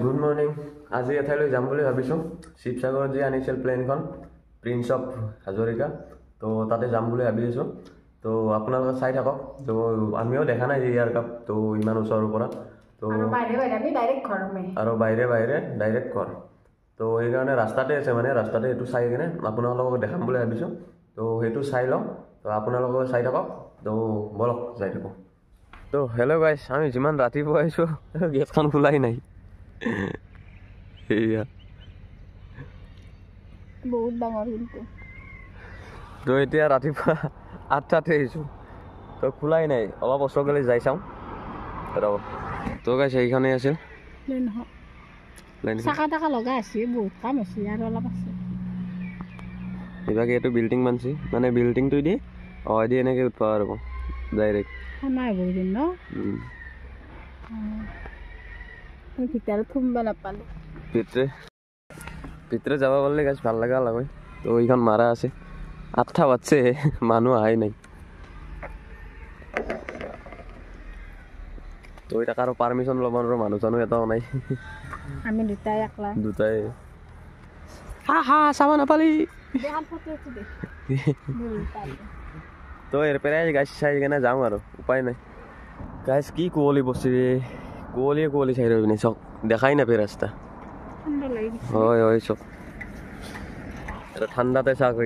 good morning আজি এঠাইলৈ যাম বুলি ভাবিছোঁ শিৱসাগৰত যে আনিছিল প্লেনখন প্ৰিন্স অফ হাজৰিকা তো তাতে যাম বুলি ভাবি আছোঁ তো আপোনালোকে চাই থাকক তো আমিও দেখা নাই ইয়াৰ কাপ তো ইমান ওচৰৰ পৰা তো আৰু বাহিৰে বাহিৰে ডাইৰেক্ট ঘৰ তো সেইকাৰণে ৰাস্তাতে আছে মানে ৰাস্তাতে এইটো চাই কিনে আপোনালোকক দেখাম বুলি ভাবিছোঁ তো সেইটো চাই লওঁ তো আপোনালোকে চাই থাকক তো বলক যাই থাকোঁ তো হেল্ল' গাইছ আমি যিমান ৰাতিপুৱা আহিছোঁ গেটখন খোলাই নাই বহুত ডাঙৰ কিন্তু তো এতিয়া ৰাতিপুৱা 8টাতে আহিছোঁ তো খোলাই নাই অলপ ওচৰ গ'লে যাই চাওঁ ৰ'ব তো গাইছ এইখনেই আছিল চাকা টাকা লগা আছে বহুত কাম আছে আৰু অলপ আছে এইভাগে এইটো বিল্ডিং বানছি মানে বিল্ডিংটো দি দি এনেকৈ উঠবা আৰু ডাইৰেক্ট নাই বহুত দিন ন ভিতৰত সোমবা নাপালোঁ ভিতৰে যাব পাৰিলে গাছ ভাল লগা হয় তো এইখন মাৰা আছে 8টা বাজছে মানুহ আহাই নাই তো এটা কাৰো পাৰ্মিশ্যন ল'ব নোৱাৰো মানুহ চানুহ এটাও নাই আমি দুটাই চাব নাপালি তো এৰ পৰাই গাছ চাই কিনে যাওঁ আৰু উপায় নাই গাছ কি কুঁৱলী বস্তু কুঁৱলী চাই ৰবি নি চক দেখাই নাপায় ৰাস্তা হয় হয় চক এটা ঠাণ্ডাতে চাওক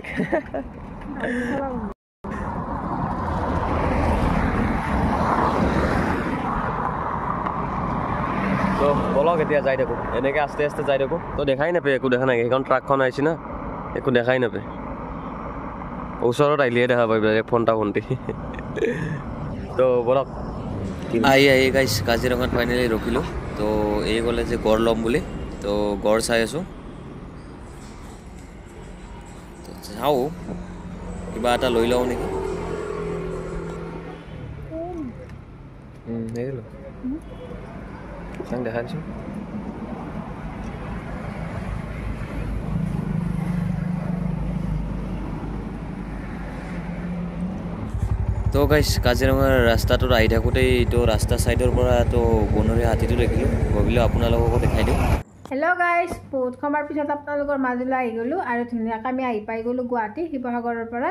তো বলক এতিয়া যাই থাকোঁ এনেকৈ আস্তে আস্তে যাই থাকোঁ তো দেখাই নাপায় একো দেখা নাই সেইখন ট্ৰাকখন আহিছে না একো দেখাই নাপায় ওচৰত আহিলেহে দেখা পাবি ফোনটা ফোনটি তো বলক আহি গাইছ কাজিৰঙাত ফাইনেলি ৰখিলোঁ তো এই ক'লে যে গড় ল'ম বুলি তো গড় চাই আছোঁ চাওঁ কিবা এটা লৈ লওঁ নেকি চাং দেখা দিছোঁ তো গাইছ কাজিৰঙাৰ ৰাস্তাটোত আহি থাকোঁতেই এইটো ৰাস্তা ছাইডৰ পৰা তো বনৰীয়া হাতীটো দেখিলোঁ ভাবিলোঁ আপোনালোককো দেখাই দিওঁ হেল্ল' গাইছ বহুত সময়ৰ পিছত আপোনালোকৰ মাজলৈ আহি গ'লোঁ আৰু ধুনীয়াকৈ আমি আহি পাই গ'লোঁ গুৱাহাটী শিৱসাগৰৰ পৰা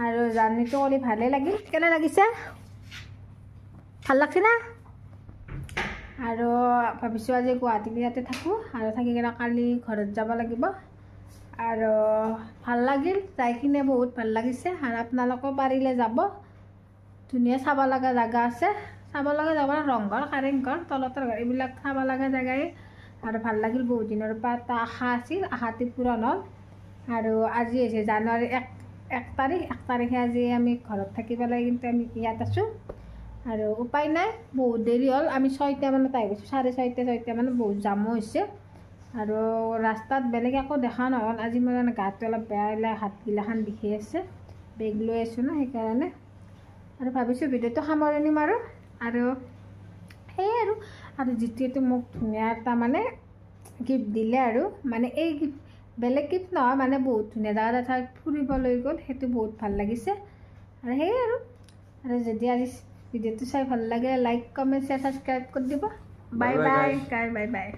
আৰু জাৰ্ণিটো কৰি ভালেই লাগিল কেনে লাগিছে ভাল লাগছে না আৰু ভাবিছোঁ আজি গুৱাহাটী ইয়াতে থাকোঁ আৰু থাকি কিনে কালি ঘৰত যাব লাগিব আৰু ভাল লাগিল যাই কিনে বহুত ভাল লাগিছে আৰু আপোনালোকেও পাৰিলে যাব ধুনীয়া চাব লগা জেগা আছে চাব লগা জেগা ৰংঘৰ কাৰেংঘৰ তলাতল ঘৰ এইবিলাক চাব লগা জেগাই আৰু ভাল লাগিল বহুত দিনৰ পৰা এটা আশা আছিল আশাটো পূৰণ হ'ল আৰু আজি হৈছে জানুৱাৰী 1 তাৰিখে আজি আমি ঘৰত থাকি পেলাই কিন্তু আমি ইয়াত আছোঁ আৰু উপায় নাই বহুত দেৰি হ'ল আমি 6টা মানত আহি গৈছোঁ 6:30 মানত বহুত জামো হৈছে আৰু ৰাস্তাত বেলেগ একো দেখা নহ'ল আজি মোৰ গাটো অলপ বেয়া হাতগিলাখান বিষাই আছে বেগ লৈ আছোঁ ন সেইকাৰণে আৰু ভাবিছোঁ ভিডিঅ'টো সামৰণি মাৰোঁ আৰু সেয়ে আৰু যিটো মোক ধুনীয়া এটা মানে গিফ্ট দিলে আৰু মানে এই গিফ্ট বেলেগ গিফ্ট নহয় মানে বহুত ধুনীয়া জেগা এটা ফুৰিব লৈ গ'ল সেইটো বহুত ভাল লাগিছে আৰু সেয়ে আৰু যদি আজি ভিডিঅ'টো চাই ভাল লাগে লাইক কমেণ্ট শ্বেয়াৰ ছাবস্ক্ৰাইব কৰি দিব বাই বাই